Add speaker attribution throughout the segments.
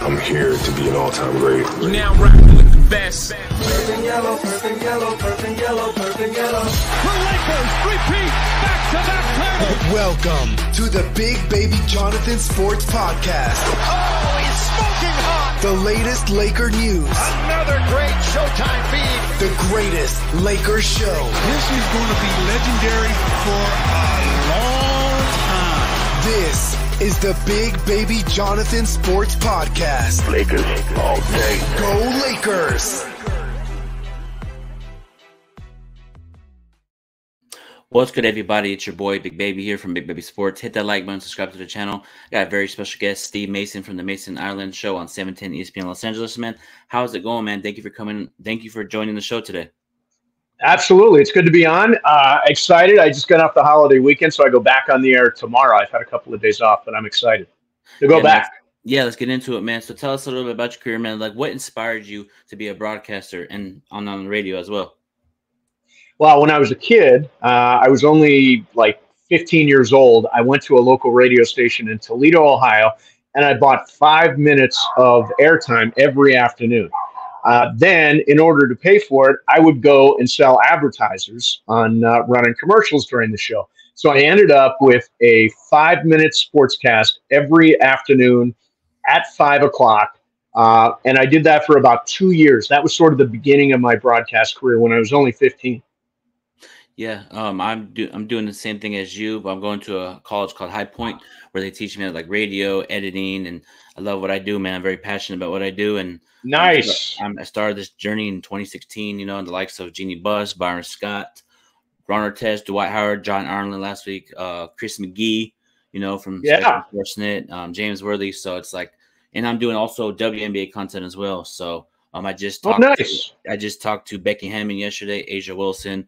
Speaker 1: I'm here to be an all-time great.
Speaker 2: You now rocking with the best.
Speaker 3: Purple yellow, purple yellow, purple yellow, purple yellow.
Speaker 4: The Lakers repeat back-to-back titles.
Speaker 5: Welcome to the Big Baby Jonathan Sports Podcast.
Speaker 4: Oh, he's smoking hot.
Speaker 5: The latest Laker news.
Speaker 4: Another great Showtime feed.
Speaker 5: The greatest Lakers show.
Speaker 6: This is going to be legendary for a long time.
Speaker 5: This is the Big Baby Jonathan Sports Podcast.
Speaker 1: Lakers all day.
Speaker 5: Go Lakers!
Speaker 7: What's good, everybody? It's your boy Big Baby here from Big Baby Sports. Hit that like button, subscribe to the channel. Got a very special guest, Steve Mason from the Mason Ireland Show on 710 ESPN Los Angeles, man. How's it going, man? Thank you for coming. Thank you for joining the show today.
Speaker 8: Absolutely. It's good to be on. Excited. I just got off the holiday weekend, so I go back on the air tomorrow. I've had a couple of days off, but I'm excited to go back.
Speaker 7: Man. Let's get into it, man. So tell us a little bit about your career, man. Like, what inspired you to be a broadcaster and on the radio as well?
Speaker 8: Well, when I was a kid, I was only like 15 years old. I went to a local radio station in Toledo, Ohio, and I bought 5 minutes of airtime every afternoon. Then, in order to pay for it, I would go and sell advertisers on running commercials during the show. So I ended up with a 5-minute sportscast every afternoon at 5 o'clock. And I did that for about 2 years. That was sort of the beginning of my broadcast career when I was only 15.
Speaker 7: Yeah, I'm doing the same thing as you, but I'm going to a college called High Point where they teach me like radio, editing, and I love what I do, man. I'm very passionate about what I do, and
Speaker 8: nice.
Speaker 7: I started this journey in 2016, you know, in the likes of Jeannie Buss, Byron Scott, Ron Artest, Dwight Howard, John Ireland last week, Chris McGee, you know, from Sportsnet, James Worthy. So it's like, and I'm doing also WNBA content as well. So I just talked to Becky Hammond yesterday, Asia Wilson,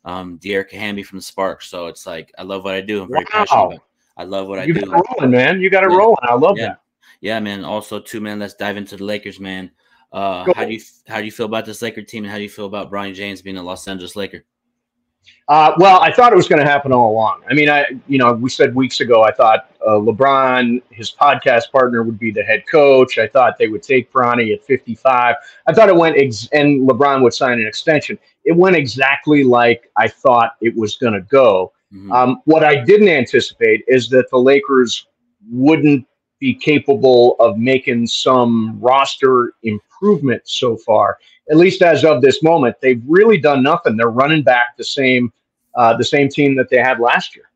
Speaker 7: De'Erica Hamby from the Sparks. So it's like, I love what I do. I'm very passionate about it. I love what I do.
Speaker 8: You got it rolling, man. You got it rolling. I love that.
Speaker 7: Yeah, man. Also, too, man, let's dive into the Lakers, man. How do you feel about this Laker team, and how do you feel about Bronny James being a Los Angeles Laker?
Speaker 8: Well, I thought it was going to happen all along. I mean, we said weeks ago, I thought LeBron, his podcast partner, would be the head coach. I thought they would take Bronny at 55. I thought it went and LeBron would sign an extension. It went exactly like I thought it was going to go. Mm-hmm. What I didn't anticipate is that the Lakers wouldn't be capable of making some roster improvement so far. At least as of this moment, they've really done nothing. They're running back the same team that they had last year.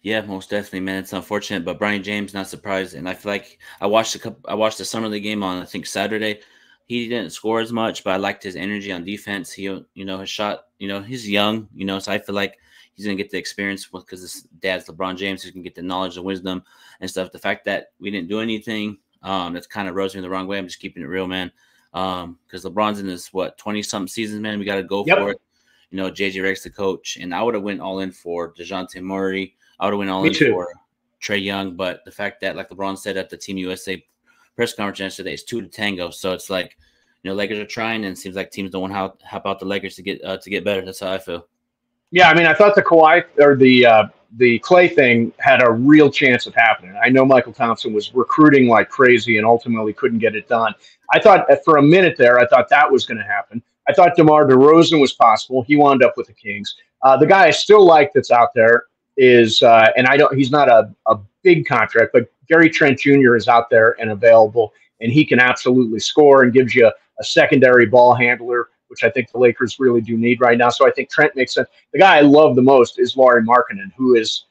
Speaker 7: Yeah, most definitely, man. It's unfortunate, but Bronny James, not surprised. And I feel like I watched the summer league game on, I think, Saturday. He didn't score as much, but I liked his energy on defense. He, his shot, he's young, so I feel like he's going to get the experience because his dad's LeBron James. He can get the knowledge and wisdom and stuff. The fact that we didn't do anything, that's kind of rubs me the wrong way. I'm just keeping it real, man. Because LeBron's in his 20-something seasons, man. We got to go for it. JJ Redick's the coach, and I would have went all in for DeJounte Murray. I would have went all in for Trae Young, but the fact that, like LeBron said at the Team USA press conference yesterday, it's 2 to tango. So it's like, Lakers are trying, and it seems like teams don't want to help out the Lakers to get better. That's how I feel.
Speaker 8: Yeah, I mean, I thought the Kawhi or the Clay thing had a real chance of happening. I know Michael Thompson was recruiting like crazy and ultimately couldn't get it done. I thought for a minute there, I thought that was going to happen. I thought DeMar DeRozan was possible. He wound up with the Kings. The guy I still like that's out there is, and he's not a big contract, but Gary Trent Jr. is out there and available, and he can absolutely score and gives you a secondary ball handler, which I think the Lakers really do need right now. So I think Trent makes sense. The guy I love the most is Lauri Markkanen, who is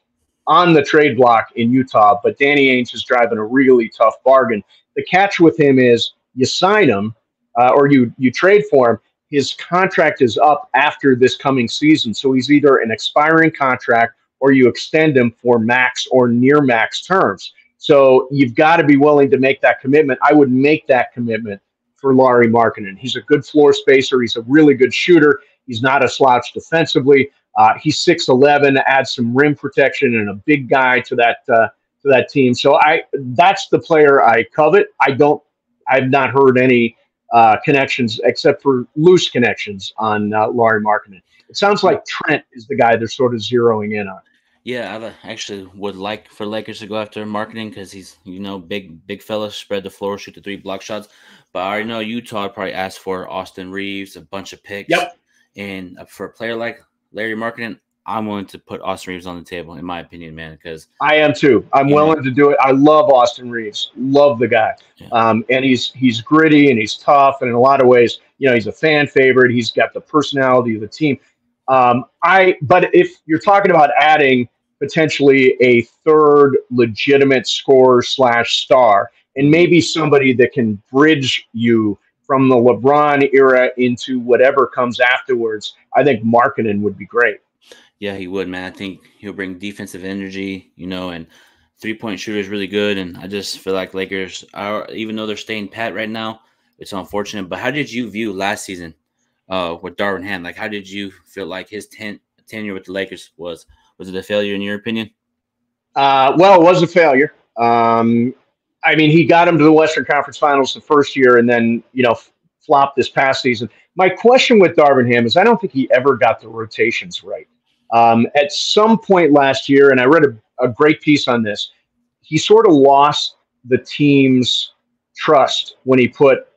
Speaker 8: on the trade block in Utah, but Danny Ainge is driving a really tough bargain. The catch with him is you sign him or you trade for him. His contract is up after this coming season. So he's either an expiring contract or you extend him for max or near max terms. So you've got to be willing to make that commitment. I would make that commitment for Lauri Markkanen. He's a good floor spacer. He's a really good shooter. He's not a slouch defensively. He's 6'11", adds some rim protection and a big guy to that team. So that's the player I covet. I've not heard any connections except for loose connections on Lauri Markkanen. It sounds like Trent is the guy they're sort of zeroing in on.
Speaker 7: Yeah, actually would like for Lakers to go after marketing because he's big fella, spread the floor, shoot the three block shots. But I already know Utah probably asked for Austin Reeves, a bunch of picks,
Speaker 8: Yep.
Speaker 7: and for a player like Larry Marketing, I'm willing to put Austin Reeves on the table, in my opinion, man. Because
Speaker 8: I am too. I'm
Speaker 7: you know,
Speaker 8: willing to do it. I love Austin Reeves. Love the guy.
Speaker 7: yeah,
Speaker 8: And he's gritty and he's tough. And in a lot of ways, he's a fan favorite. He's got the personality of the team. But if you're talking about adding potentially a third legitimate scorer slash star, and maybe somebody that can bridge you from the LeBron era into whatever comes afterwards, I think Markkanen would be great.
Speaker 7: yeah, he would, man. I think he'll bring defensive energy, and 3-point shooter is really good. And I just feel like Lakers are, even though they're staying pat right now, it's unfortunate. But how did you view last season with Darvin Ham? Like, how did you feel like his tenure with the Lakers was? Was it a failure in your opinion?
Speaker 8: Well, it was a failure. I mean, he got him to the Western Conference Finals the first year, and then flopped this past season. My question with Darvin Ham is, I don't think he ever got the rotations right. At some point last year, and I read a great piece on this, he sort of lost the team's trust when he put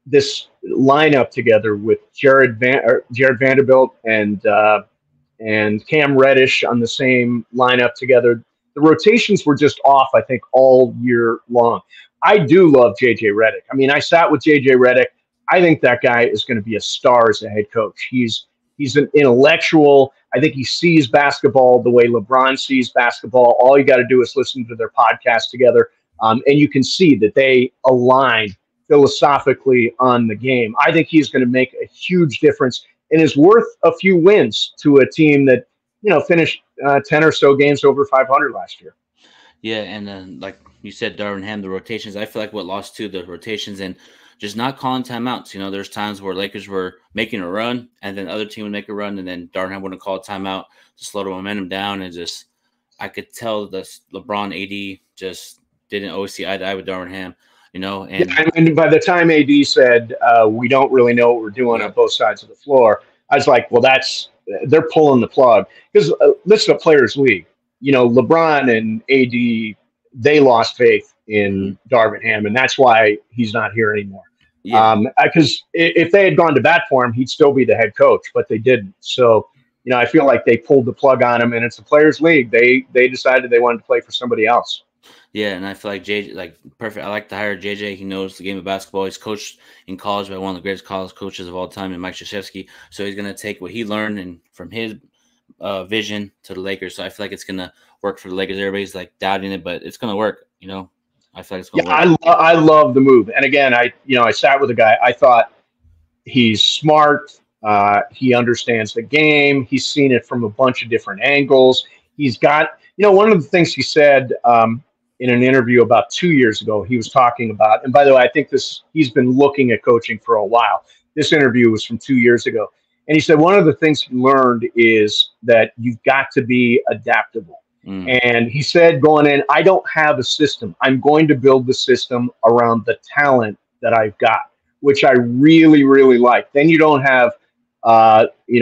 Speaker 8: this lineup together with Jared Vanderbilt and Cam Reddish on the same lineup together. The rotations were just off, I think, all year long. I do love JJ Redick. I mean, I sat with JJ Redick. I think that guy is going to be a star as a head coach. He's an intellectual. I think he sees basketball the way LeBron sees basketball. All you got to do is listen to their podcast together, and you can see that they align philosophically on the game. I think he's going to make a huge difference and is worth a few wins to a team that finished 10 or so games over 500 last year.
Speaker 7: Yeah, and then like you said, Darvin Ham, the rotations. I feel like what lost to the rotations and just not calling timeouts. There's times where Lakers were making a run, and then other team would make a run, and then Darvin Ham wouldn't call a timeout to slow the momentum down. And just I could tell the LeBron AD just didn't always see eye to eye with Darvin Ham. And
Speaker 8: yeah, and by the time AD said we don't really know what we're doing on both sides of the floor, I was like, well, they're pulling the plug because this is a players' league. LeBron and AD, they lost faith in Darvin Ham, and that's why he's not here anymore.
Speaker 7: Yeah.
Speaker 8: Because if they had gone to bat for him, he'd still be the head coach, but they didn't. So, I feel like they pulled the plug on him, and it's a players' league. They decided they wanted to play for somebody else.
Speaker 7: Yeah, and I feel like JJ, perfect. I like to hire JJ. He knows the game of basketball. He's coached in college by one of the greatest college coaches of all time, and Mike Krzyzewski. So he's going to take what he learned and from his vision to the Lakers. So I feel like it's going to work for the Lakers. Everybody's doubting it, but it's going to work. I feel like it's going to work.
Speaker 8: I love the move. And again, I sat with a guy. I thought he's smart. He understands the game. He's seen it from a bunch of different angles. He's got, one of the things he said in an interview about 2 years ago, he was talking about, and by the way, I think he's been looking at coaching for a while. This interview was from 2 years ago. And he said one of the things he learned is that you've got to be adaptable. And he said going in, I don't have a system. I'm going to build the system around the talent that I've got, which I really, really like. Then you don't have,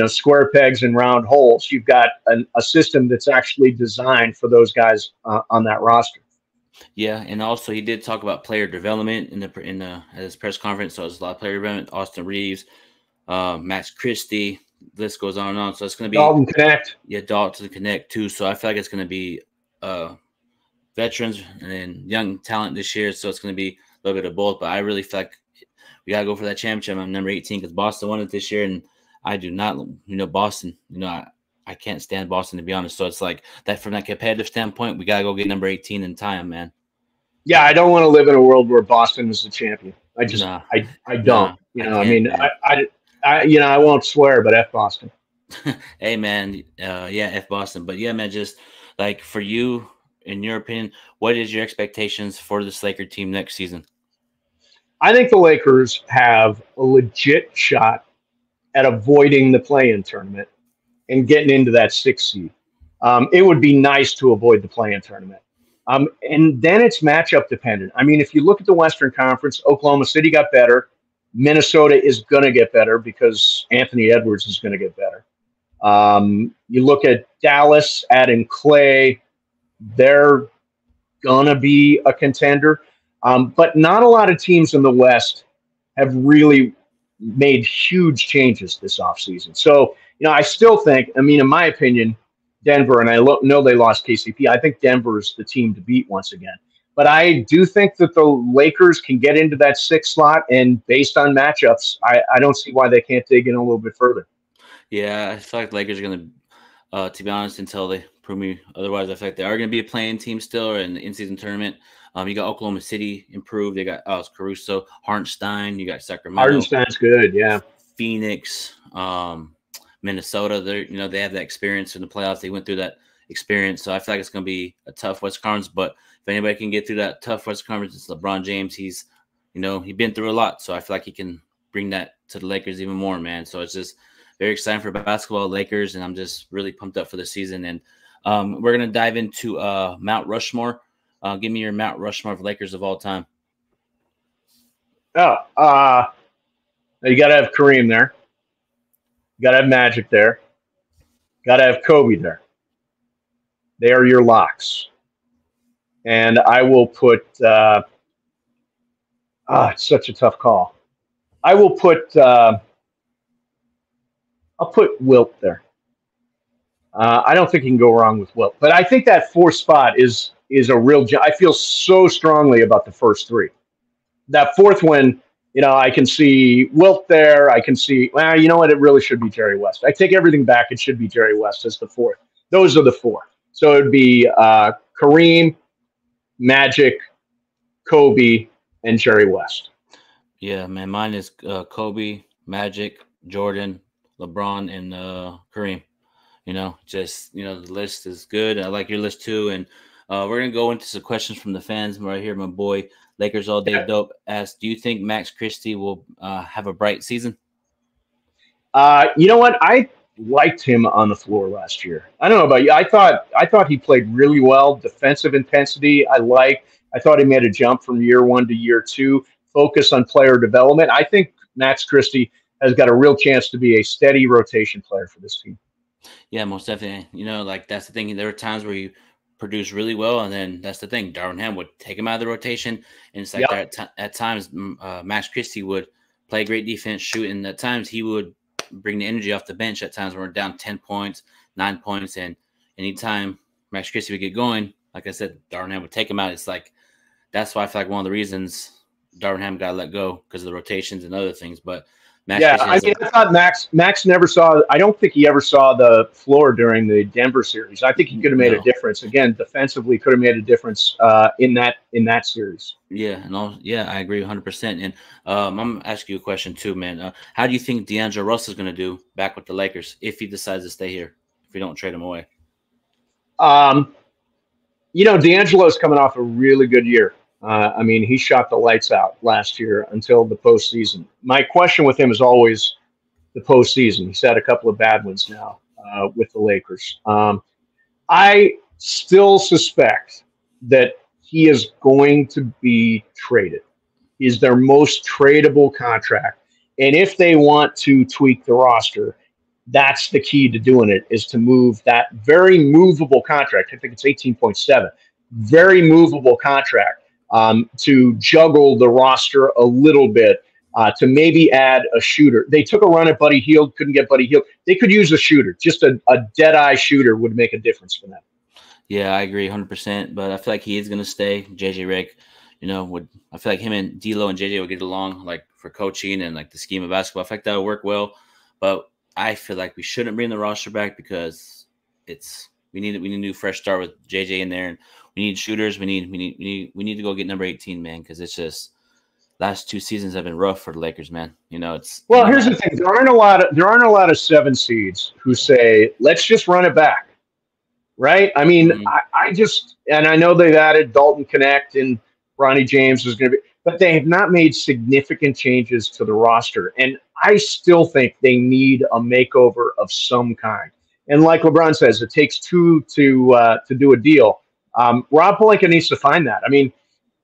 Speaker 8: square pegs and round holes. You've got a system that's actually designed for those guys on that roster.
Speaker 7: Yeah, and also he did talk about player development at his press conference. So it's a lot of player development. Austin Reeves, Max Christie, list goes on and on. So it's going to be
Speaker 8: Dalton Connect.
Speaker 7: Yeah, Dalton Connect too. So I feel like it's going to be veterans and then young talent this year. So it's going to be a little bit of both. But I really feel like we got to go for that championship. I'm number 18 because Boston won it this year, and I do not, Boston. I can't stand Boston, to be honest. So it's like that from that competitive standpoint, we got to go get number 18 in time, man.
Speaker 8: Yeah, I don't want to live in a world where Boston is the champion. I just, I don't. I won't swear, but F Boston.
Speaker 7: Hey, man. F Boston. But yeah, man, just like for you, in your opinion, what is your expectations for this Laker team next season?
Speaker 8: I think the Lakers have a legit shot at avoiding the play-in tournament and getting into that 6th seed. It would be nice to avoid the play-in tournament. And then it's matchup dependent. I mean, if you look at the Western Conference, Oklahoma City got better. Minnesota is going to get better because Anthony Edwards is going to get better. You look at Dallas adding Clay, they're gonna be a contender, but not a lot of teams in the West have really made huge changes this offseason. So, I still think, in my opinion, Denver, and I know they lost KCP, I think Denver's the team to beat once again. But I do think that the Lakers can get into that 6th slot, and based on matchups, I don't see why they can't dig in a little bit further.
Speaker 7: Yeah, I feel like the Lakers are going to be honest, until they prove me otherwise, I feel like they are going to be a playing team still in the in-season tournament. You got Oklahoma City improved. They got Caruso, Hartenstein. You got Sacramento.
Speaker 8: Hartenstein's good, yeah.
Speaker 7: Phoenix, Minnesota. They have that experience in the playoffs. They went through that experience, so I feel like it's going to be a tough West Conference. But if anybody can get through that tough West Conference, it's LeBron James. He's been through a lot, so I feel like he can bring that to the Lakers even more, man. So it's just very exciting for basketball, Lakers, and I'm just really pumped up for the season. And we're going to dive into Mount Rushmore. Give me your Mount Rushmore of Lakers of all time.
Speaker 8: You got to have Kareem there. You got to have Magic there. Got to have Kobe there. They are your locks. And I will put it's such a tough call. I will put I'll put Wilt there. I don't think you can go wrong with Wilt. But I think that 4th spot is a real – I feel so strongly about the first 3. That 4th one, I can see Wilt there. I can see – well, you know what? It really should be Jerry West. I take everything back. It should be Jerry West as the 4th. Those are the 4. So it would be Kareem, Magic, Kobe, and Jerry West.
Speaker 7: Yeah, man. Mine is Kobe, Magic, Jordan, LeBron, and Kareem. The list is good. I like your list too. And we're going to go into some questions from the fans right here. My boy, Lakers All Day Dope asked, do you think Max Christie will have a bright season?
Speaker 8: You know what? I liked him on the floor last year. I don't know about you. I thought he played really well. Defensive intensity, I thought he made a jump from year 1 to year 2. Focus on player development. I think Max Christie has got a real chance to be a steady rotation player for this team.
Speaker 7: Yeah, most definitely. That's the thing. There were times where you produce really well, and then that's the thing. Darvin Ham would take him out of the rotation, and it's like at times Max Christie would play great defense, shoot, and at times he would bring the energy off the bench. At times when we're down 10 points, 9 points, and anytime Max Christie would get going, like I said, Darvin Ham would take him out. It's like that's why I feel like one of the reasons Darvin Ham got let go because of the rotations and other things, but. I thought Max never saw – I don't think he ever saw the floor during the Denver series. I think he could have made a difference. Again, defensively could have made a difference in that series. Yeah, I agree 100%. And I'm going to ask you a question too, man. How do you think D'Angelo Russell is going to do back with the Lakers if he decides to stay here, if we don't trade him away?
Speaker 8: D'Angelo's coming off a really good year. He shot the lights out last year until the postseason. My question with him is always the postseason. He's had a couple of bad ones now with the Lakers. I still suspect that he is going to be traded. He's their most tradable contract. And if they want to tweak the roster, that's the key to doing it, is to move that very movable contract. I think it's 18.7, very movable contract. To juggle the roster a little bit, to maybe add a shooter. They took a run at Buddy Hield, couldn't get Buddy Hield. They could use a shooter. Just a dead-eye shooter would make a difference for them.
Speaker 7: Yeah, I agree 100%, but I feel like he is going to stay. JJ Redick, I feel like him and D'Lo and JJ would get along, like, for coaching and, like, the scheme of basketball. I feel like that would work well, but I feel like we shouldn't bring the roster back because we need a new fresh start with JJ in there, and we need shooters. We need to go get number 18, man, because it's just last 2 seasons have been rough for the Lakers, man. Here's
Speaker 8: the thing: there aren't a lot of 7 seeds who say let's just run it back, right? I know they've added Dalton Connect and Ronnie James is going to be, but they have not made significant changes to the roster, and I still think they need a makeover of some kind. And like LeBron says, it takes 2 to do a deal. Rob Pelinka needs to find that.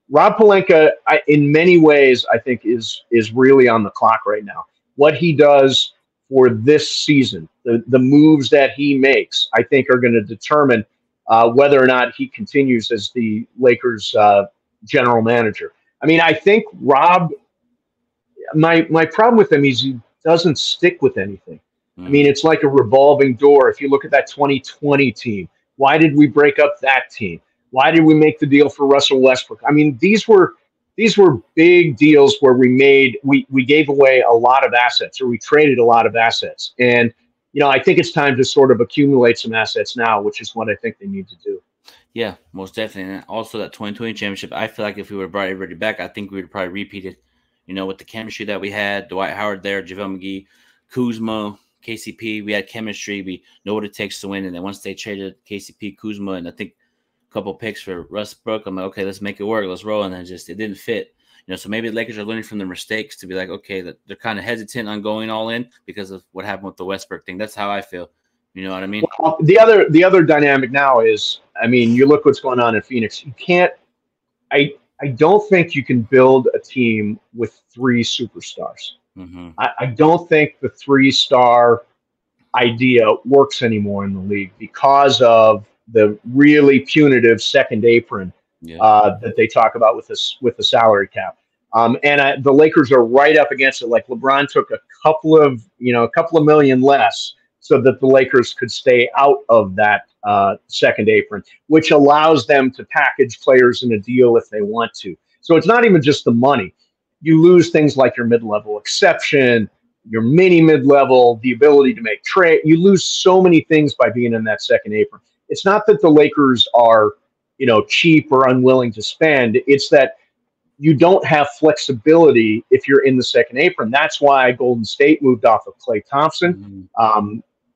Speaker 8: Rob Pelinka, in many ways, I think is really on the clock right now. What he does for this season, the moves that he makes, I think are going to determine whether or not he continues as the Lakers general manager. I mean, I think Rob, my problem with him is he doesn't stick with anything. I mean, it's like a revolving door. If you look at that 2020 team, why did we break up that team? Why did we make the deal for Russell Westbrook? I mean, these were big deals where we gave away a lot of assets, or we traded a lot of assets. And, I think it's time to sort of accumulate some assets now, which is what I think they need to do.
Speaker 7: Yeah, most definitely. And also that 2020 championship, I feel like if we would have brought everybody back, I think we would probably repeat it, with the chemistry that we had, Dwight Howard there, JaVale McGee, Kuzma, KCP. We had chemistry. We know what it takes to win. And then once they traded KCP, Kuzma, and I think a couple picks for Westbrook, I'm like, okay, let's make it work. Let's roll. And then it didn't fit. So maybe the Lakers are learning from their mistakes to be like, okay, that they're kind of hesitant on going all in because of what happened with the Westbrook thing. That's how I feel. You know what I mean?
Speaker 8: Well, the other dynamic now is, I mean, you look what's going on in Phoenix. You can't. I don't think you can build a team with three superstars.
Speaker 7: Mm-hmm.
Speaker 8: I don't think the 3-star idea works anymore in the league because of the really punitive second apron that they talk about with the salary cap. And the Lakers are right up against it. Like LeBron took a couple of million less so that the Lakers could stay out of that second apron, which allows them to package players in a deal if they want to. So it's not even just the money. You lose things like your mid-level exception, your mini mid-level, the ability to make trade. You lose so many things by being in that second apron. It's not that the Lakers are, cheap or unwilling to spend. It's that you don't have flexibility if you're in the second apron. That's why Golden State moved off of Klay Thompson.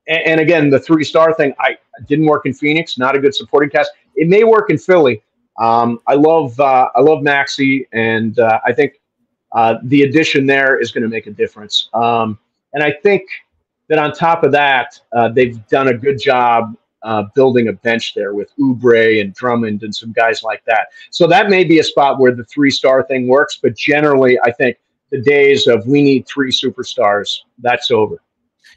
Speaker 8: And again, the 3-star thing, I didn't work in Phoenix. Not a good supporting cast. It may work in Philly. I love Maxey, and I think the addition there is going to make a difference. And I think that on top of that, they've done a good job building a bench there with Oubre and Drummond and some guys like that. So that may be a spot where the 3-star thing works. But generally, I think the days of we need 3 superstars, that's over.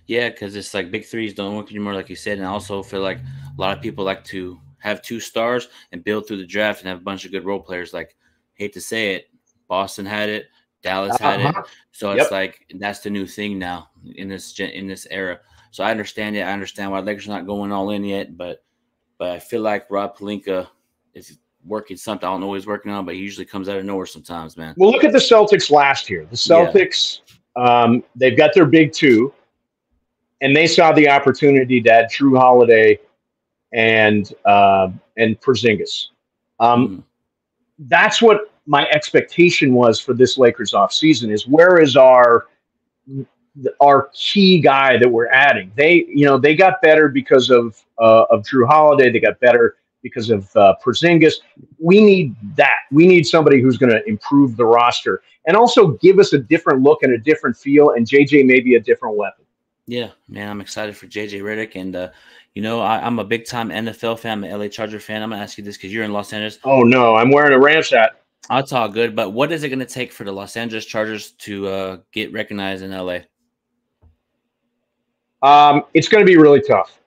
Speaker 7: Yeah, because it's like big threes don't work anymore, like you said. And I also feel like a lot of people like to have 2 stars and build through the draft and have a bunch of good role players. Like, hate to say it, Boston had it, Dallas had it. So it's like that's the new thing now in this era. So I understand it. I understand why Lakers are not going all in yet, but I feel like Rob Pelinka is working something. I don't know what he's working on, but he usually comes out of nowhere sometimes, man.
Speaker 8: Well, look at the Celtics last year. The Celtics, they've got their big 2, and they saw the opportunity to add Drew Holiday and Porzingis. That's what my expectation was for this Lakers offseason is where is our key guy that we're adding. They got better because of Drew Holiday. They got better because of Porzingis. We need that. We need somebody who's going to improve the roster and also give us a different look and a different feel. And JJ may be a different weapon.
Speaker 7: Yeah, man, I'm excited for JJ Redick. And, I'm a big-time NFL fan. I'm an LA Charger fan. I'm going to ask you this because you're in Los Angeles.
Speaker 8: Oh, no, I'm wearing a Rams hat.
Speaker 7: That's all good. But what is it going to take for the Los Angeles Chargers to get recognized in LA?
Speaker 8: It's going to be really tough.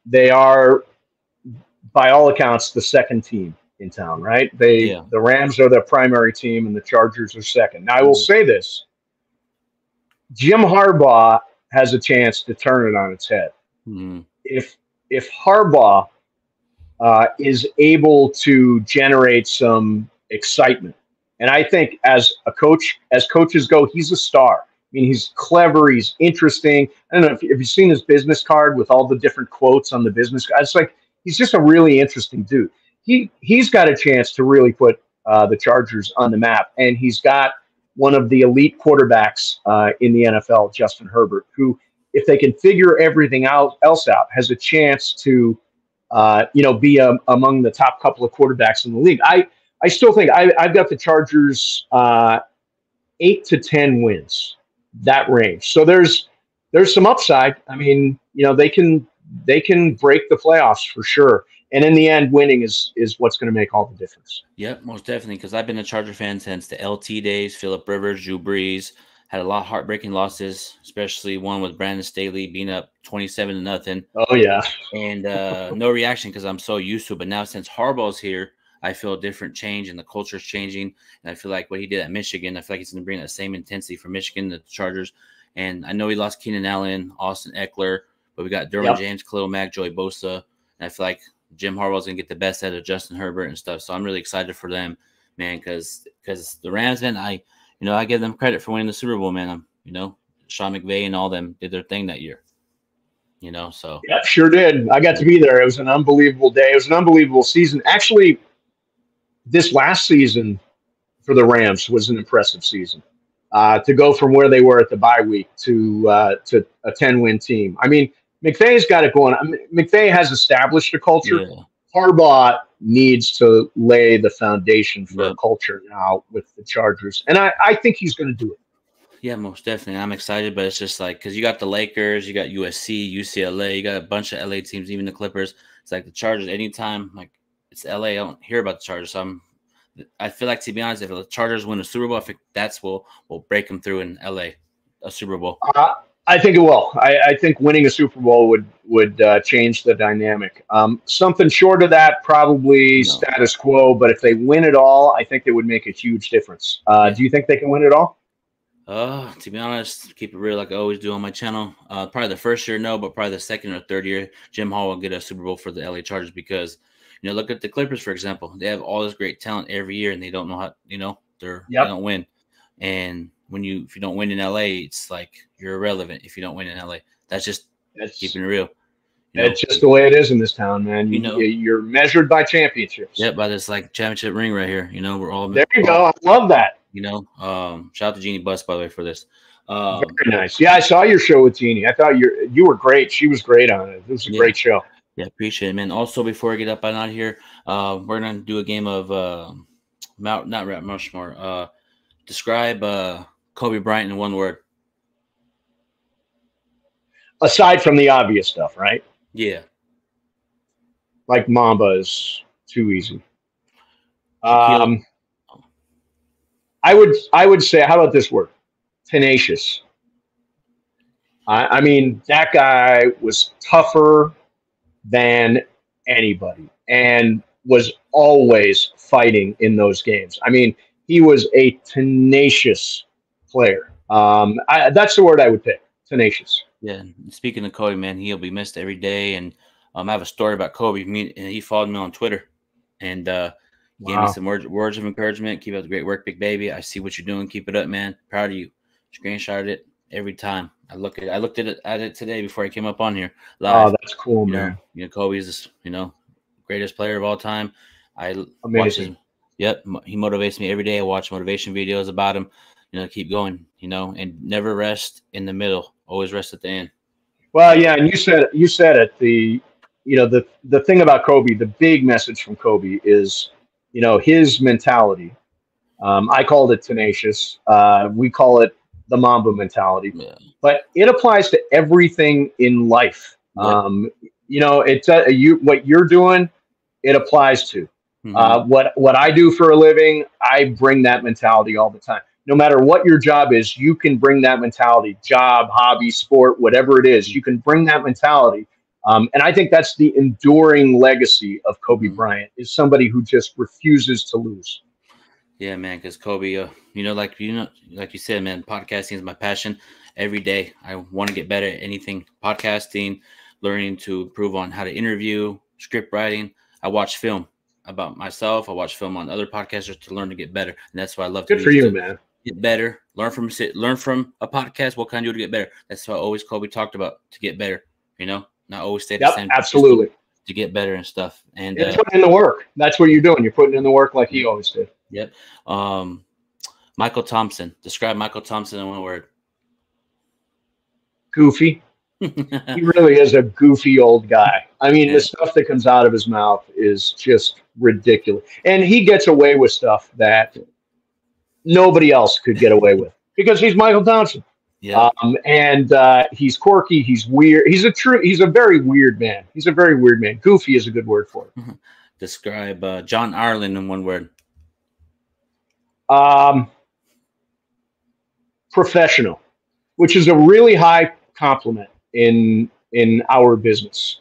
Speaker 8: They are, by all accounts, the second team in town, right? The Rams are the primary team and the Chargers are second. Now, I will say this. Jim Harbaugh has a chance to turn it on its head. If Harbaugh is able to generate some excitement, and I think as coaches go, he's a star. I mean, he's clever. He's interesting. I don't know if you've seen his business card with all the different quotes on the business card. It's like he's just a really interesting dude. He's got a chance to really put the Chargers on the map, and he's got one of the elite quarterbacks in the NFL, Justin Herbert, who, if they can figure everything else out, has a chance to be among the top couple of quarterbacks in the league. I still think I've got the Chargers 8 to 10 wins. That range. So there's some upside. I mean, they can break the playoffs for sure. And in the end, winning is what's going to make all the difference.
Speaker 7: Yep, most definitely. Because I've been a Charger fan since the LT days. Phillip Rivers, Drew Brees, had a lot of heartbreaking losses, especially one with Brandon Staley being up 27-0.
Speaker 8: Oh yeah.
Speaker 7: And no reaction because I'm so used to it. But now since Harbaugh's here, I feel a different change and the culture's changing. And I feel like what he did at Michigan, I feel like he's going to bring that same intensity for Michigan, the Chargers. And I know he lost Keenan Allen, Austin Eckler, but we got Derwin James, Khalil Mack, Joey Bosa. And I feel like Jim Harbaugh's going to get the best out of Justin Herbert and stuff. So I'm really excited for them, man, because the Rams, man, I give them credit for winning the Super Bowl, man. Sean McVay and all them did their thing that year. So.
Speaker 8: Yeah, sure did. I got to be there. It was an unbelievable day. It was an unbelievable season. Actually, this last season for the Rams was an impressive season. To go from where they were at the bye week to a 10-win team. I mean, McVay's got it going. McVay has established a culture. Yeah. Harbaugh needs to lay the foundation for a culture now with the Chargers. And I think he's going to do it.
Speaker 7: Yeah, most definitely. I'm excited, but it's just like because you got the Lakers, you got USC, UCLA, you got a bunch of LA teams, even the Clippers. It's like the Chargers, anytime like it's LA, I don't hear about the Chargers. So I feel like, to be honest, if the Chargers win a Super Bowl, I think that's will break them through in LA, a Super Bowl.
Speaker 8: I think it will. I think winning a Super Bowl would change the dynamic. Something short of that, probably status quo. But if they win it all, I think it would make a huge difference. Do you think they can win it all?
Speaker 7: To be honest, keep it real like I always do on my channel. Probably the first year, no, but probably the second or third year, Jim Hall will get a Super Bowl for the LA Chargers because, look at the Clippers, for example. They have all this great talent every year, and they don't know how, they don't win. And if you don't win in LA, it's like you're irrelevant if you don't win in LA. That's keeping it real.
Speaker 8: It's just the way it is in this town, man. You're measured by championships.
Speaker 7: Yeah, by this like championship ring right here. We're all
Speaker 8: there. You go. I love that.
Speaker 7: Shout out to Jeannie Buss, by the way, for this.
Speaker 8: Very nice. Yeah, I saw your show with Jeannie. I thought you were great. She was great on it. It was a great show.
Speaker 7: Yeah, appreciate it, man. Also, before I get up and out of here, we're gonna do a game of not Mount Rushmore. Describe Kobe Bryant in one word.
Speaker 8: Aside from the obvious stuff, right?
Speaker 7: Yeah.
Speaker 8: Like Mamba is too easy. I would say, how about this word? Tenacious. I mean, that guy was tougher than anybody and was always fighting in those games. I mean, he was a tenacious player. That's the word I would pick, tenacious.
Speaker 7: Yeah. Speaking of Kobe, man, he'll be missed every day. And I have a story about Kobe. He followed me on Twitter and gave me some words of encouragement. Keep up the great work, big baby. I see what you're doing. Keep it up, man. Proud of you. Screenshotted it every time. I looked at it today before I came up on here live.
Speaker 8: Oh, that's cool, man.
Speaker 7: Kobe's greatest player of all time.
Speaker 8: Amazing.
Speaker 7: Yep, he motivates me every day. I watch motivation videos about him. Keep going. And never rest in the middle. Always rest at the end.
Speaker 8: Well, yeah, and you said it. The thing about Kobe, the big message from Kobe is, his mentality. I called it tenacious. We call it the Mamba mentality. Yeah. But it applies to everything in life. Yeah. What you're doing, it applies to. Mm-hmm. What I do for a living, I bring that mentality all the time. No matter what your job is, you can bring that mentality, job, hobby, sport, whatever it is, you can bring that mentality. And I think that's the enduring legacy of Kobe Bryant, is somebody who just refuses to lose.
Speaker 7: Yeah, man, because Kobe, like you said, man, podcasting is my passion. Every day I want to get better at anything, podcasting, learning to improve on how to interview, script writing. I watch film about myself. I watch film on other podcasters to learn to get better. And that's why I love to
Speaker 8: Good for you, man.
Speaker 7: Get better. Learn from a podcast. What can I do to get better? That's what always Kobe talked about, to get better, not always stay the same.
Speaker 8: Absolutely.
Speaker 7: To get better and stuff. And
Speaker 8: putting in the work. That's what you're doing. You're putting in the work like he always did.
Speaker 7: Yep. Michael Thompson. Describe Michael Thompson in one word.
Speaker 8: Goofy. He really is a goofy old guy. I mean, the stuff that comes out of his mouth is just ridiculous. And he gets away with stuff that nobody else could get away with because he's Michael Thompson.
Speaker 7: Yeah.
Speaker 8: And he's quirky. He's weird. He's a very weird man. He's a very weird man. Goofy is a good word for it.
Speaker 7: Describe John Ireland in one word.
Speaker 8: professional, which is a really high compliment in our business.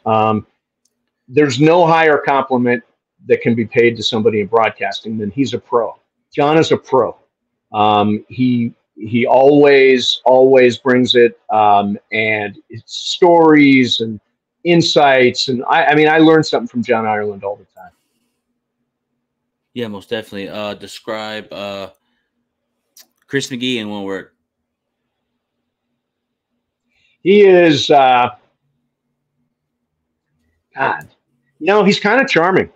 Speaker 8: There's no higher compliment that can be paid to somebody in broadcasting than he's a pro. John is a pro. He always brings it, and it's stories and insights. And I mean, I learn something from John Ireland all the time.
Speaker 7: Yeah, most definitely. Describe Chris McGee in one word.
Speaker 8: He is, God, he's kind of charming.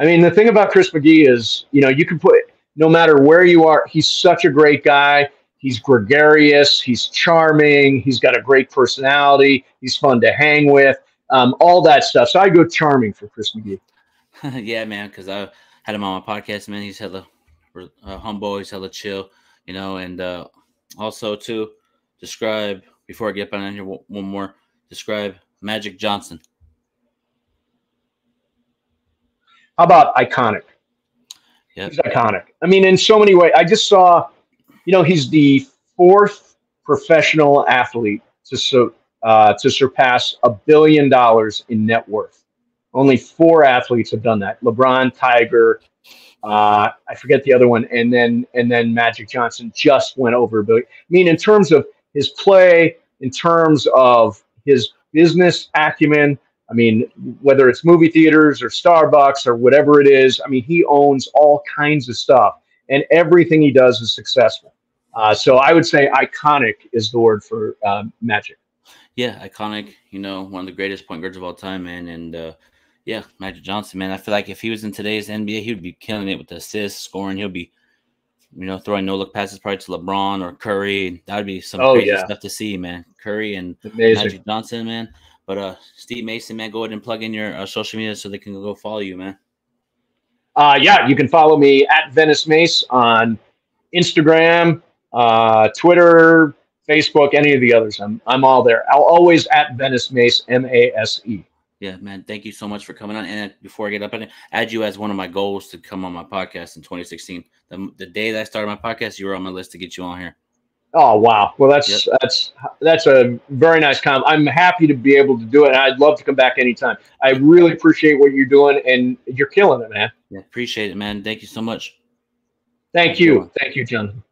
Speaker 8: I mean, the thing about Chris McGee is, you can put, no matter where you are, he's such a great guy. He's gregarious. He's charming. He's got a great personality. He's fun to hang with, all that stuff. So I go charming for Chris McGee.
Speaker 7: Yeah, man, because I had him on my podcast, man. He's hella humble. He's hella chill, and also, too, describe, before I get on here, one more, describe Magic Johnson.
Speaker 8: How about iconic?
Speaker 7: Yep.
Speaker 8: He's iconic. I mean, in so many ways. I just saw, he's the fourth professional athlete to surpass $1 billion in net worth. Only 4 athletes have done that: LeBron, Tiger, I forget the other one, and then Magic Johnson just went over $1 billion. I mean, in terms of his play, in terms of his business acumen, I mean, whether it's movie theaters or Starbucks or whatever it is, I mean, he owns all kinds of stuff, and everything he does is successful. So I would say iconic is the word for Magic.
Speaker 7: Yeah, iconic, one of the greatest point guards of all time, man. And yeah, Magic Johnson, man. I feel like if he was in today's NBA, he would be killing it with the assists, scoring. He'll be, throwing no-look passes probably to LeBron or Curry. That would be some crazy stuff to see, man. Curry and Magic Johnson, man. But Steve Mason, man, go ahead and plug in your social media so they can go follow you, man.
Speaker 8: Yeah, you can follow me at Venice Mace on Instagram, Twitter, Facebook, any of the others. I'm all there. I'll always at Venice Mace, Mase.
Speaker 7: Yeah, man. Thank you so much for coming on. And before I get up, I add you as one of my goals to come on my podcast in 2016. The day that I started my podcast, you were on my list to get you on here.
Speaker 8: Oh, wow. Well, that's a very nice comment. I'm happy to be able to do it. And I'd love to come back anytime. I really appreciate what you're doing, and you're killing it, man.
Speaker 7: Yeah, appreciate it, man. Thank you so much.
Speaker 8: Thank you. Thank you, John.